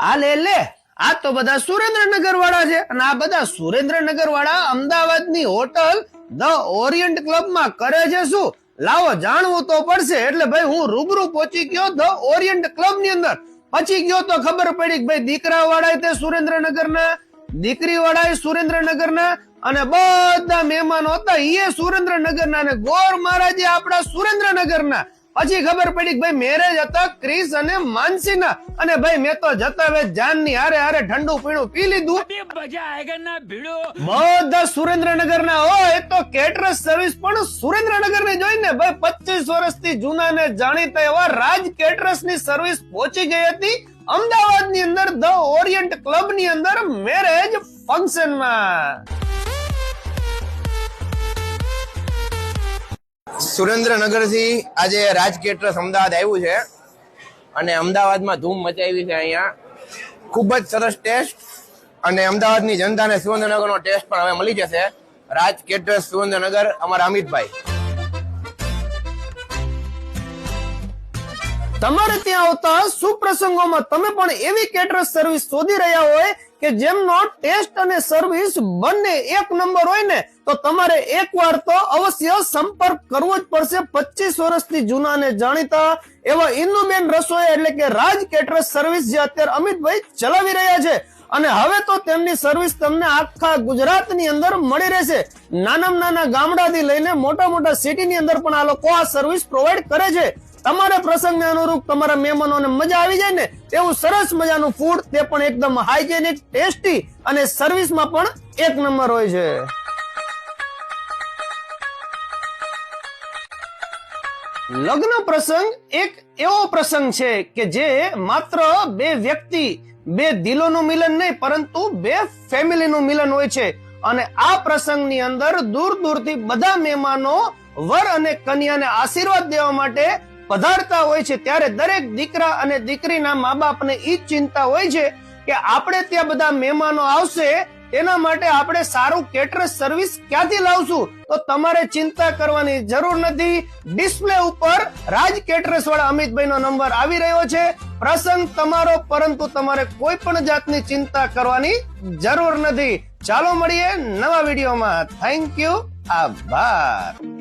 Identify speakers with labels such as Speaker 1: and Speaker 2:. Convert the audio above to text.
Speaker 1: આ લે આ તો બધા સુરેન્દ્રનગર વાળા છે અને આ બધા સુરેન્દ્રનગર વાળા અમદાવાદની હોટલ ધ ઓરિયન્ટ ક્લબ માં કરે છે શું? લાવો જાણવું તો પડશે. એટલે ભાઈ હું રૂબરૂ પહોંચી ગયો ધ ઓરિયન્ટ ક્લબ ની અંદર. પછી ગયો તો ખબર પડી કે ભાઈ દીકરા વાળા તે સુરેન્દ્રનગરના, દીકરી વાળા સુરેન્દ્રનગરના અને બધા મહેમાનો હતા એ સુરેન્દ્રનગરના અને ગોર મહારાજે આપણા સુરેન્દ્રનગરના. પછી ખબર પડી કે ભાઈ મેરેજ હતા ક્રિસ અને માનસીના અને ભાઈ મેં તો જતા વે જાનની હારે હારે ઠંડુ પીણું પી લીધું. બધા સુરેન્દ્રનગરના હોય તો કેટરસ સર્વિસ પણ સુરેન્દ્રનગરની જોઈને ભાઈ 25 વર્ષથી જૂના ને જાણીતા એવા રાજ કેટરસ ની સર્વિસ પહોંચી ગઈ હતી અમદાવાદની અંદર ધ ઓરિયન્ટ ક્લબ ની અંદર મેરેજ ફંક્શન માં.
Speaker 2: સુરેન્દ્રનગર થી આજે રાજ કેટરસ અમદાવાદ આવ્યું છે અને અમદાવાદમાં ધૂમ મચાવી છે. અહીંયા ખૂબ જ સરસ ટેસ્ટ અને અમદાવાદની જનતાને સુરેન્દ્રનગરનો ટેસ્ટ પણ હવે મળી જશે. રાજ કેટરસ સુરેન્દ્રનગર, અમારા અમિતભાઈ.
Speaker 1: તમારે ત્યાં આવતા સુપ્રસંગોમાં તમે પણ એવી કેટરસ સર્વિસ શોધી રહ્યા હોય કે જેમનો ટેસ્ટ અને સર્વિસ બંને એક નંબર હોય ને તો તમારે એકવાર તો અવશ્ય સંપર્ક કરવો જ પડશે. 25 વર્ષથી જૂના ને જાણીતા એવા ઇન્દુબેન રસોઈ એટલે કે રાજ કેટરસ સર્વિસ જે અત્યારે અમિતભાઈ ચલાવી રહ્યા છે અને હવે તો તેમની સર્વિસ તમને આખા ગુજરાતની અંદર મળી રહેશે. નાના ગામડાથી લઈને મોટા સિટીની અંદર પણ આ લોકો આ સર્વિસ પ્રોવાઈડ કરે છે. તમારે પ્રસંગને અનુરૂપ તમારા મહેમાનોને મજા આવી જાય ને તેવું સરસ મજાનું ફૂડ, તે પણ એકદમ હાઇજેનિક, ટેસ્ટી અને સર્વિસમાં પણ એક નંબર હોય છે. લગ્ન પ્રસંગ એક એવો પ્રસંગ છે કે જે માત્ર બે વ્યક્તિ, બે દિલોનું મિલન નહીં પરંતુ બે ફેમિલીનું મિલન હોય છે અને આ પ્રસંગની અંદર દૂર દૂરથી બધા મહેમાનો વર અને કન્યાને આશીર્વાદ દેવા માટે પધારતા હોય છે. ત્યારે દરેક દીકરા અને દીકરીના મા બાપને ઈ ચિંતા હોય છે કે આપણે ત્યાં બધા મહેમાનો આવશે તેના માટે આપણે સારું કેટરસ સર્વિસ ક્યાંથી લાવશું? તો તમારે ચિંતા કરવાની જરૂર નથી. ડિસ્પ્લે ઉપર રાજ કેટરસ વાળા અમિતભાઈનો નંબર આવી રહ્યો છે. પ્રસંગ તમારો, પરંતુ તમારે કોઈ પણ જાતની ચિંતા કરવાની જરૂર નથી. ચાલો મળીએ નવા વિડીયોમાં. Thank you. આભાર.